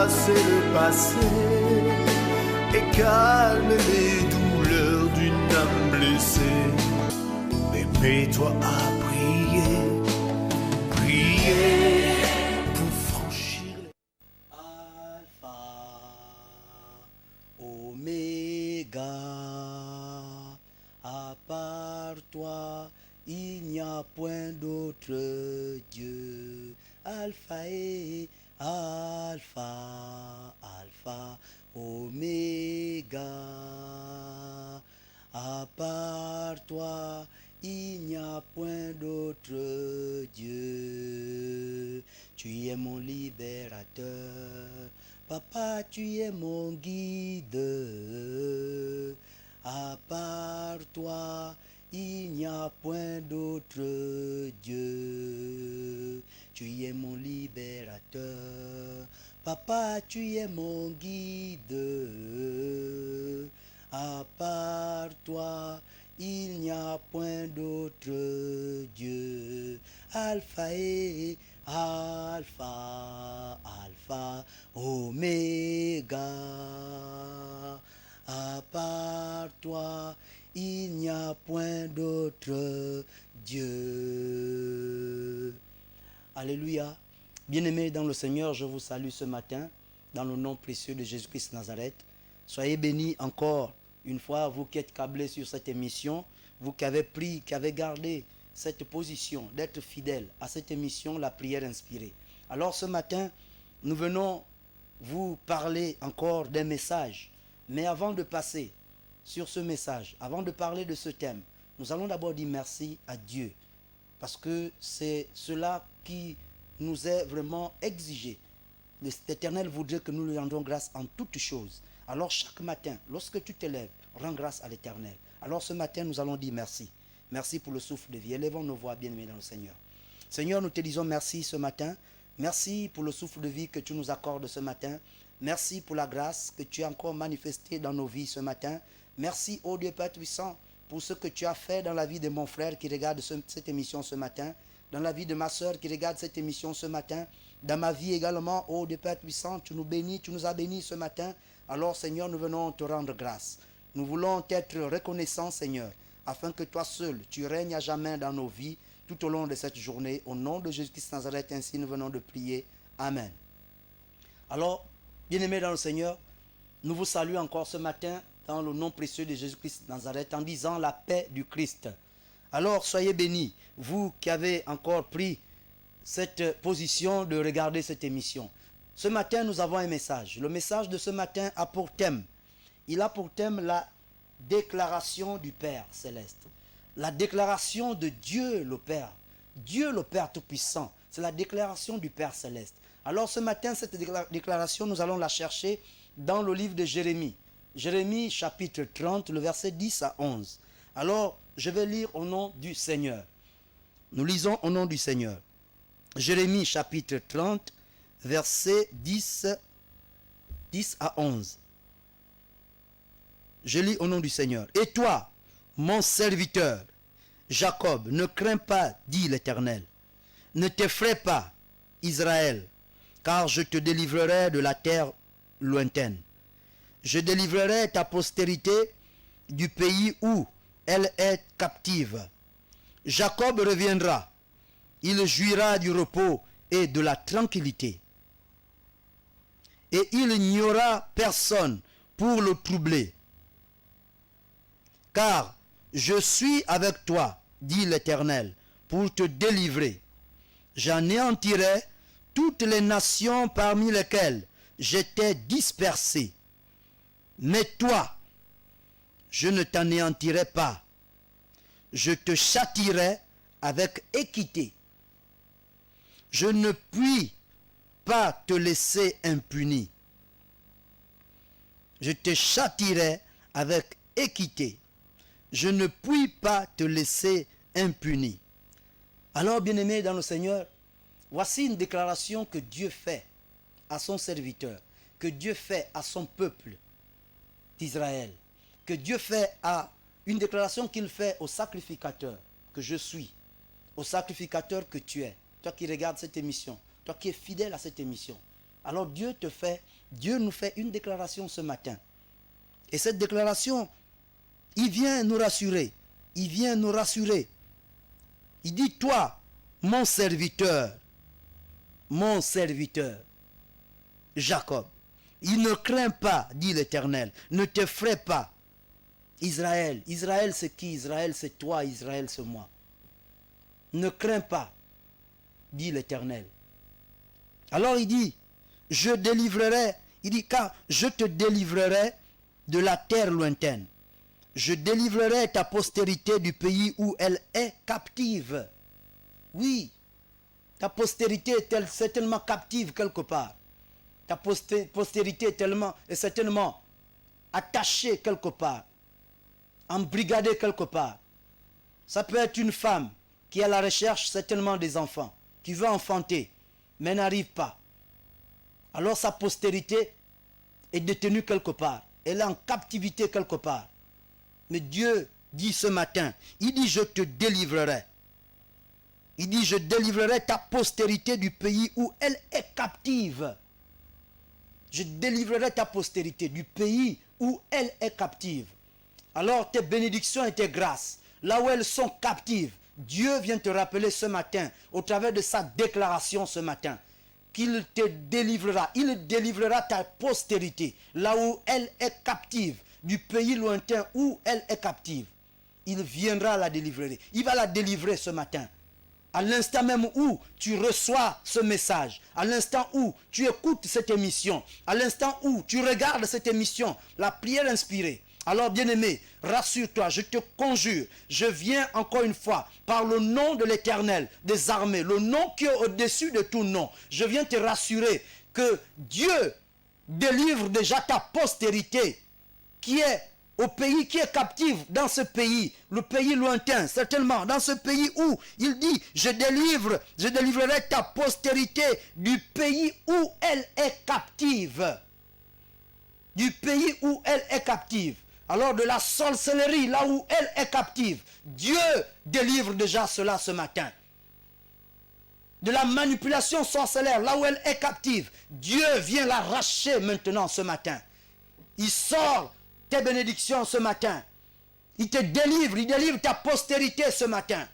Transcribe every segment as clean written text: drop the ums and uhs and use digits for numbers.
effacer le passé et calmer les douleurs d'une âme blessée. Mais mets-toi à prier, prier pour franchir les... Alpha, Oméga, à part toi, il n'y a point d'autre Dieu. Alpha et Alpha, Alpha, Oméga, à part toi, il n'y a point d'autre Dieu. Tu es mon libérateur, Papa, tu es mon guide. À part toi, il n'y a point d'autre Dieu. Tu es mon libérateur, Papa, tu es mon guide. À part toi, il n'y a point d'autre Dieu. Alpha et Alpha, Alpha, Oméga. À part toi, il n'y a point d'autre Dieu. Alléluia. Bien-aimés dans le Seigneur, je vous salue ce matin dans le nom précieux de Jésus-Christ Nazareth. Soyez bénis encore une fois, vous qui êtes câblés sur cette émission, vous qui avez pris, qui avez gardé cette position d'être fidèle à cette émission, la prière inspirée. Alors ce matin, nous venons vous parler encore d'un message. Mais avant de passer sur ce message, avant de parler de ce thème, nous allons d'abord dire merci à Dieu. Parce que c'est cela qui nous est vraiment exigé. L'Éternel voudrait que nous lui rendions grâce en toutes choses. Alors chaque matin, lorsque tu te lèves, rends grâce à l'Éternel. Alors ce matin, nous allons dire merci. Merci pour le souffle de vie. Élevons nos voix bien-aimés dans le Seigneur. Seigneur, nous te disons merci ce matin. Merci pour le souffle de vie que tu nous accordes ce matin. Merci pour la grâce que tu as encore manifestée dans nos vies ce matin. Merci, ô Dieu Père puissant, pour ce que tu as fait dans la vie de mon frère qui regarde cette émission ce matin, dans la vie de ma soeur qui regarde cette émission ce matin, dans ma vie également, ô Dieu Père puissant, tu nous bénis, tu nous as bénis ce matin. Alors Seigneur, nous venons te rendre grâce. Nous voulons être reconnaissants Seigneur, afin que toi seul, tu règnes à jamais dans nos vies, tout au long de cette journée. Au nom de Jésus-Christ Nazareth, ainsi nous venons de prier. Amen. Alors, bien-aimés dans le Seigneur, nous vous saluons encore ce matin dans le nom précieux de Jésus-Christ Nazareth en disant la paix du Christ. Alors, soyez bénis, vous qui avez encore pris cette position de regarder cette émission. Ce matin, nous avons un message. Le message de ce matin a pour thème, il a pour thème la déclaration du Père céleste. La déclaration de Dieu le Père. Dieu le Père Tout-Puissant. C'est la déclaration du Père céleste. Alors ce matin, cette déclaration, nous allons la chercher dans le livre de Jérémie. Jérémie chapitre 30, le verset 10 à 11. Alors, je vais lire au nom du Seigneur. Nous lisons au nom du Seigneur. Jérémie chapitre 30, verset 10 à 11. Je lis au nom du Seigneur. Et toi, mon serviteur, Jacob, ne crains pas, dit l'Éternel. Ne t'effraie pas, Israël, car je te délivrerai de la terre lointaine. Je délivrerai ta postérité du pays où elle est captive. Jacob reviendra, il jouira du repos et de la tranquillité. Et il n'y aura personne pour le troubler. Car je suis avec toi, dit l'Éternel, pour te délivrer. J'anéantirai toutes les nations parmi lesquelles j'étais dispersé. Mais toi, je ne t'anéantirai pas. Je te châtierai avec équité. Je ne puis pas te laisser impuni. Je te châtierai avec équité. Je ne puis pas te laisser impuni. Alors, bien-aimés dans le Seigneur, voici une déclaration que Dieu fait à son serviteur, que Dieu fait à son peuple d'Israël, que Dieu fait à une déclaration qu'il fait au sacrificateur que je suis, au sacrificateur que tu es, toi qui regardes cette émission, toi qui es fidèle à cette émission. Alors Dieu te fait Dieu nous fait une déclaration ce matin. Et cette déclaration, il vient nous rassurer. Il vient nous rassurer. Il dit, toi, mon serviteur, Jacob, il ne craint pas, dit l'Éternel, ne t'effraie pas. Israël, Israël c'est qui? Israël c'est toi, Israël c'est moi. Ne crains pas, dit l'Éternel. Alors il dit, je délivrerai, il dit, car je te délivrerai de la terre lointaine. Je délivrerai ta postérité du pays où elle est captive. Oui, ta postérité est certainement captive quelque part. Ta postérité est certainement attachée quelque part, embrigadée quelque part. Ça peut être une femme qui est à la recherche certainement des enfants, qui veut enfanter, mais n'arrive pas. Alors sa postérité est détenue quelque part. Elle est en captivité quelque part. Mais Dieu dit ce matin, il dit, je te délivrerai. Il dit, je délivrerai ta postérité du pays où elle est captive. Je délivrerai ta postérité du pays où elle est captive. Alors tes bénédictions et tes grâces, là où elles sont captives, Dieu vient te rappeler ce matin, au travers de sa déclaration ce matin, qu'il te délivrera. Il délivrera ta postérité, là où elle est captive, du pays lointain où elle est captive. Il viendra la délivrer. Il va la délivrer ce matin. À l'instant même où tu reçois ce message, à l'instant où tu écoutes cette émission, à l'instant où tu regardes cette émission, la prière inspirée. Alors bien-aimé, rassure-toi, je te conjure, je viens encore une fois, par le nom de l'Éternel des armées, le nom qui est au-dessus de tout nom, je viens te rassurer que Dieu délivre déjà ta postérité qui est au pays, qui est captif dans ce pays, le pays lointain, certainement, dans ce pays où il dit, je délivrerai ta postérité du pays où elle est captive. Du pays où elle est captive. Alors de la sorcellerie, là où elle est captive, Dieu délivre déjà cela ce matin. De la manipulation sorcellaire, là où elle est captive, Dieu vient l'arracher maintenant ce matin. Il sort tes bénédictions ce matin. Il te délivre, il délivre ta postérité ce matin.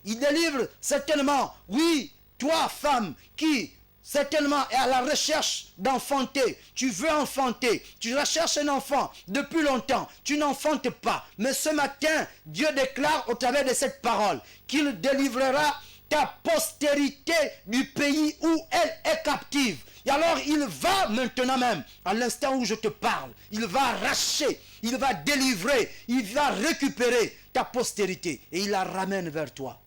Il délivre certainement, oui, toi femme qui certainement est à la recherche d'enfanter. Tu veux enfanter, tu recherches un enfant depuis longtemps, tu n'enfantes pas. Mais ce matin, Dieu déclare au travers de cette parole qu'il délivrera ta postérité du pays où elle est captive. Et alors il va maintenant même, à l'instant où je te parle, il va arracher, il va délivrer, il va récupérer ta postérité et il la ramène vers toi.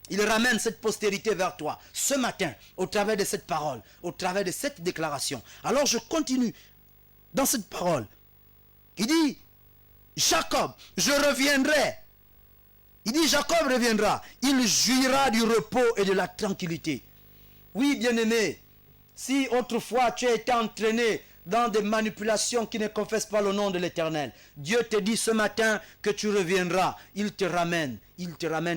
Il ramène cette postérité vers toi ce matin, au travers de cette parole, au travers de cette déclaration. Alors je continue dans cette parole. Il dit, Jacob, je reviendrai. Il dit, Jacob reviendra. Il jouira du repos et de la tranquillité. Oui, bien-aimé, si autrefois tu as été entraîné dans des manipulations qui ne confessent pas le nom de l'Éternel, Dieu te dit ce matin que tu reviendras. Il te ramène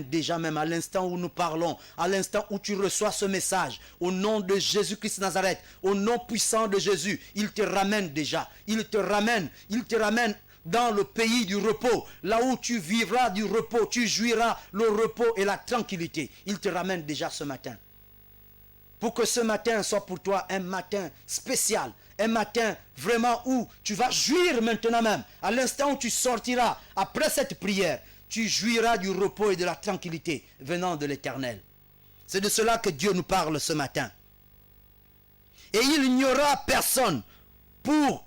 déjà même à l'instant où nous parlons, à l'instant où tu reçois ce message, au nom de Jésus-Christ Nazareth, au nom puissant de Jésus, il te ramène déjà. Il te ramène dans le pays du repos, là où tu vivras du repos, tu jouiras le repos et la tranquillité. Il te ramène déjà ce matin. Pour que ce matin soit pour toi un matin spécial, un matin vraiment où tu vas jouir maintenant même. À l'instant où tu sortiras, après cette prière, tu jouiras du repos et de la tranquillité venant de l'Éternel. C'est de cela que Dieu nous parle ce matin. Et il n'y aura personne pour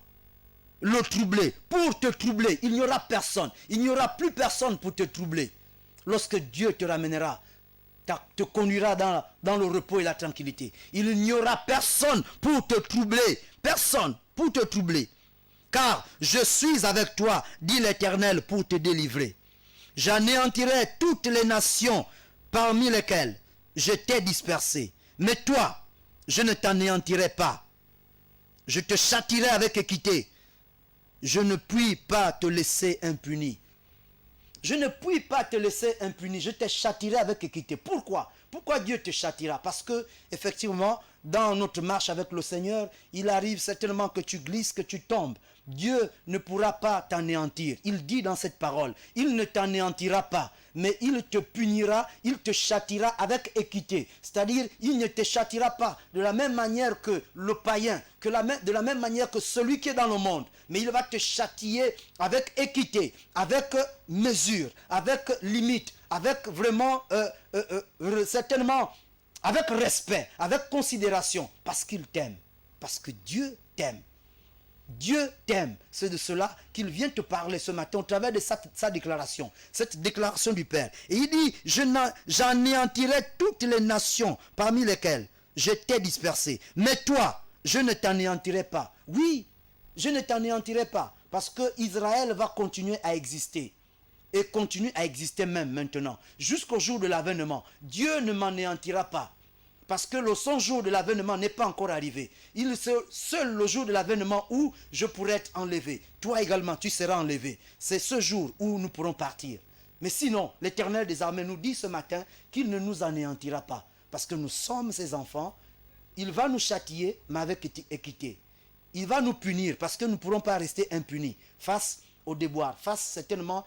le troubler, pour te troubler. Il n'y aura personne. Il n'y aura plus personne pour te troubler. Lorsque Dieu te ramènera, te conduira dans le repos et la tranquillité. Il n'y aura personne pour te troubler. Personne pour te troubler. Car je suis avec toi, dit l'Éternel, pour te délivrer. J'anéantirai toutes les nations parmi lesquelles je t'ai dispersé. Mais toi, je ne t'anéantirai pas. Je te châtierai avec équité. Je ne puis pas te laisser impuni. je ne puis pas te laisser impuni, je te châtierai avec équité. Pourquoi? Pourquoi Dieu te châtiera? Parce que, effectivement, dans notre marche avec le Seigneur, il arrive certainement que tu glisses, que tu tombes. Dieu ne pourra pas t'anéantir. Il dit dans cette parole, il ne t'anéantira pas, mais il te punira, il te châtira avec équité. C'est-à-dire, il ne te châtira pas de la même manière que le païen, de la même manière que celui qui est dans le monde, mais il va te châtier avec équité, avec mesure, avec limite, avec vraiment, certainement, avec respect, avec considération, parce qu'il t'aime, parce que Dieu t'aime. Dieu t'aime. C'est de cela qu'il vient te parler ce matin au travers de sa déclaration. Cette déclaration du Père. Et il dit, j'anéantirai toutes les nations parmi lesquelles je t'ai dispersé. Mais toi, je ne t'anéantirai pas. Oui, je ne t'anéantirai pas. Parce que Israël va continuer à exister. Et continue à exister même maintenant. Jusqu'au jour de l'avènement. Dieu ne m'anéantira pas. Parce que son jour de l'avènement n'est pas encore arrivé. Il est seul le jour de l'avènement où je pourrai être enlevé. Toi également, tu seras enlevé. C'est ce jour où nous pourrons partir. Mais sinon, l'Éternel des armées nous dit ce matin qu'il ne nous anéantira pas. Parce que nous sommes ses enfants. Il va nous châtier, mais avec équité. Il va nous punir parce que nous ne pourrons pas rester impunis face au déboire, face certainement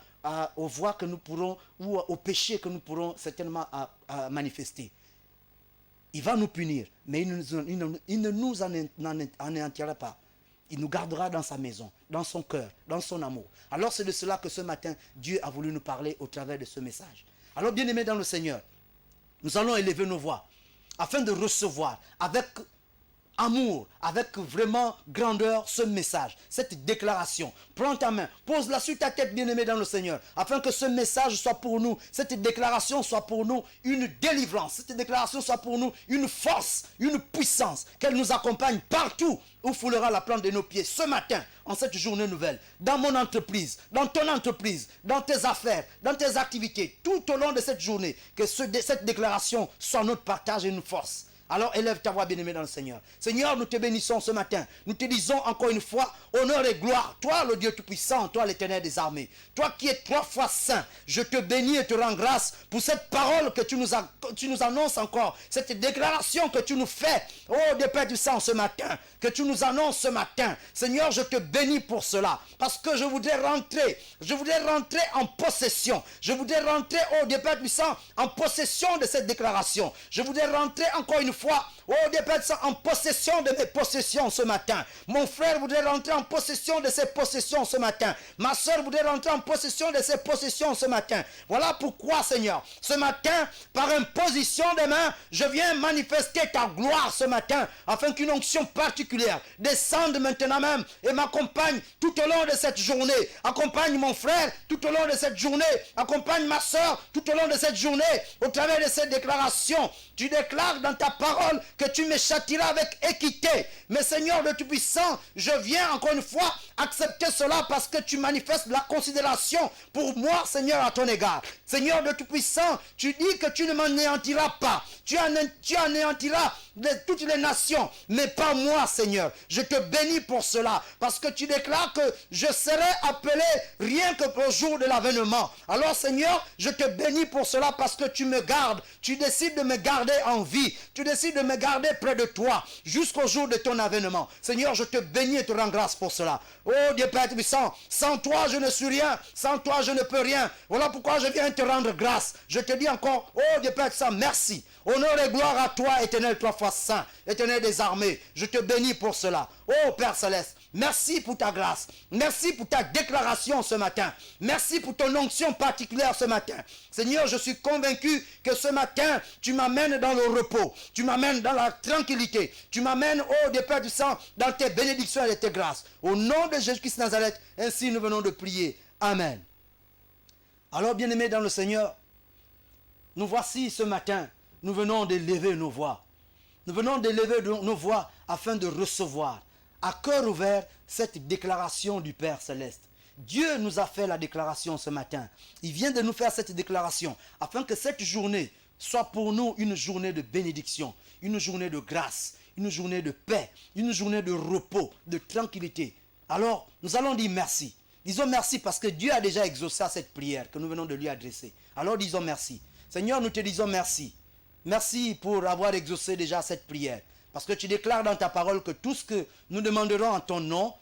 aux voies que nous pourrons, ou au péché que nous pourrons certainement manifester. Il va nous punir, mais il ne nous anéantira pas. Il nous gardera dans sa maison, dans son cœur, dans son amour. Alors c'est de cela que ce matin, Dieu a voulu nous parler au travers de ce message. Alors bien-aimés dans le Seigneur, nous allons élever nos voix afin de recevoir avec amour, avec vraiment grandeur ce message, cette déclaration. Prends ta main, pose-la sur ta tête, bien-aimé dans le Seigneur, afin que ce message soit pour nous, cette déclaration soit pour nous une délivrance, cette déclaration soit pour nous une force, une puissance, qu'elle nous accompagne partout où foulera la plante de nos pieds ce matin, en cette journée nouvelle, dans mon entreprise, dans ton entreprise, dans tes affaires, dans tes activités, tout au long de cette journée, que cette déclaration soit notre partage et une force. Alors élève ta voix, bien-aimé dans le Seigneur. Seigneur, nous te bénissons ce matin. Nous te disons encore une fois, honneur et gloire. Toi, le Dieu Tout-Puissant, toi, l'Éternel des armées. Toi qui es 3 fois saint, je te bénis et te rends grâce pour cette parole que tu nous annonces encore. Cette déclaration que tu nous fais, oh, de Père du sang ce matin, que tu nous annonces ce matin. Seigneur, je te bénis pour cela. Parce que je voudrais rentrer en possession. Je voudrais rentrer, oh, de Père du sang, en possession de cette déclaration. Je voudrais rentrer encore une fois, oh, des personnes en possession de mes possessions ce matin. Mon frère voudrait rentrer en possession de ses possessions ce matin. Ma soeur voudrait rentrer en possession de ses possessions ce matin. Voilà pourquoi, Seigneur, ce matin, par imposition des mains, je viens manifester ta gloire ce matin, afin qu'une onction particulière descende maintenant même et m'accompagne tout au long de cette journée. Accompagne mon frère tout au long de cette journée. Accompagne ma soeur tout au long de cette journée. Au travers de cette déclaration, tu déclares dans ta parole que tu me châtiras avec équité. Mais Seigneur de Tout-Puissant, je viens encore une fois accepter cela parce que tu manifestes la considération pour moi, Seigneur, à ton égard. Seigneur de Tout-Puissant, tu dis que tu ne m'anéantiras pas. Tu anéantiras toutes les nations, mais pas moi, Seigneur. Je te bénis pour cela parce que tu déclares que je serai appelé rien que pour le jour de l'avènement. Alors, Seigneur, je te bénis pour cela parce que tu me gardes. Tu décides de me garder en vie. Tu décides de me garder près de toi jusqu'au jour de ton avènement. Seigneur, je te bénis et te rends grâce pour cela. Oh Dieu Père Tout-Puissant, sans toi je ne suis rien, sans toi je ne peux rien. Voilà pourquoi je viens te rendre grâce. Je te dis encore, oh Dieu Père Tout-Puissant, merci. Honneur et gloire à toi, Éternel, 3 fois saint, Éternel des armées. Je te bénis pour cela. Oh Père Céleste, merci pour ta grâce. Merci pour ta déclaration ce matin. Merci pour ton onction particulière ce matin. Seigneur, je suis convaincu que ce matin, tu m'amènes dans le repos. Tu m'amènes dans la tranquillité. Tu m'amènes, oh Dieu Père du sang, dans tes bénédictions et tes grâces. Au nom de Jésus-Christ Nazareth, ainsi nous venons de prier. Amen. Alors, bien-aimés dans le Seigneur, nous voici ce matin. Nous venons d'élever nos voix. Nous venons d'élever nos voix afin de recevoir à cœur ouvert cette déclaration du Père Céleste. Dieu nous a fait la déclaration ce matin. Il vient de nous faire cette déclaration afin que cette journée soit pour nous une journée de bénédiction, une journée de grâce, une journée de paix, une journée de repos, de tranquillité. Alors, nous allons dire merci. Disons merci parce que Dieu a déjà exaucé à cette prière que nous venons de lui adresser. Alors disons merci. Seigneur, nous te disons merci. Merci pour avoir exaucé déjà cette prière. Parce que tu déclares dans ta parole que tout ce que nous demanderons en ton nom,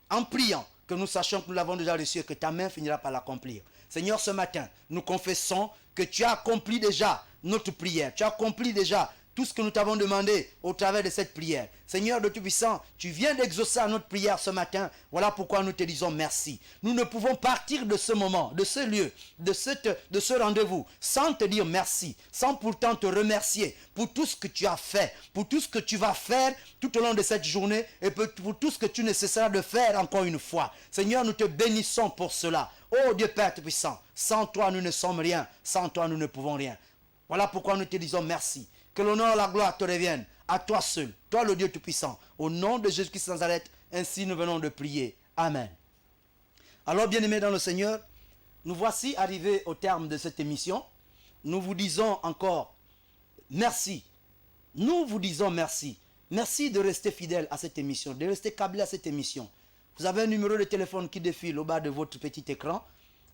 en priant, que nous sachions que nous l'avons déjà reçu et que ta main finira par l'accomplir. Seigneur, ce matin, nous confessons que tu as accompli déjà notre prière. Tu as accompli déjà tout ce que nous t'avons demandé au travers de cette prière. Seigneur de Tout-Puissant, tu viens d'exaucer à notre prière ce matin. Voilà pourquoi nous te disons merci. Nous ne pouvons partir de ce moment, de ce lieu, de ce rendez-vous, sans te dire merci, sans pourtant te remercier pour tout ce que tu as fait, pour tout ce que tu vas faire tout au long de cette journée et pour tout ce que tu ne cesseras de faire encore une fois. Seigneur, nous te bénissons pour cela. Oh Dieu Père Tout-Puissant, sans toi nous ne sommes rien, sans toi nous ne pouvons rien. Voilà pourquoi nous te disons merci. Que l'honneur et la gloire te reviennent à toi seul, toi le Dieu Tout-Puissant. Au nom de Jésus-Christ de Nazareth, ainsi nous venons de prier. Amen. Alors bien-aimés dans le Seigneur, nous voici arrivés au terme de cette émission. Nous vous disons encore merci. Nous vous disons merci. Merci de rester fidèle à cette émission, de rester câblé à cette émission. Vous avez un numéro de téléphone qui défile au bas de votre petit écran.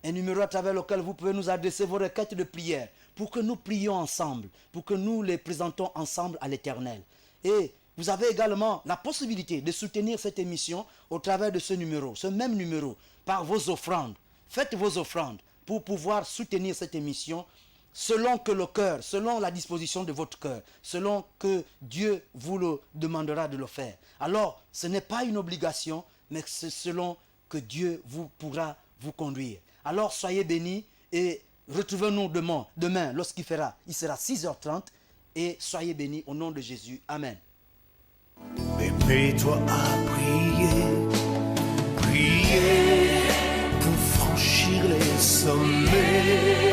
Un numéro à travers lequel vous pouvez nous adresser vos requêtes de prière pour que nous prions ensemble, pour que nous les présentons ensemble à l'Éternel. Et vous avez également la possibilité de soutenir cette émission au travers de ce numéro, ce même numéro, par vos offrandes. Faites vos offrandes pour pouvoir soutenir cette émission selon que le cœur, selon la disposition de votre cœur, selon que Dieu vous le demandera de le faire. Alors, ce n'est pas une obligation, mais c'est selon que Dieu vous pourra vous conduire. Alors soyez bénis et retrouvez-nous demain lorsqu'il sera 6h30 et soyez bénis au nom de Jésus. Amen. Mets-toi à prier, prier pour franchir les sommets,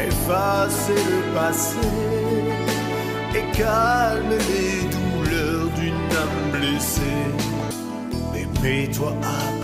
effacer le passé et calmer les douleurs d'une âme blessée. Mets-toi à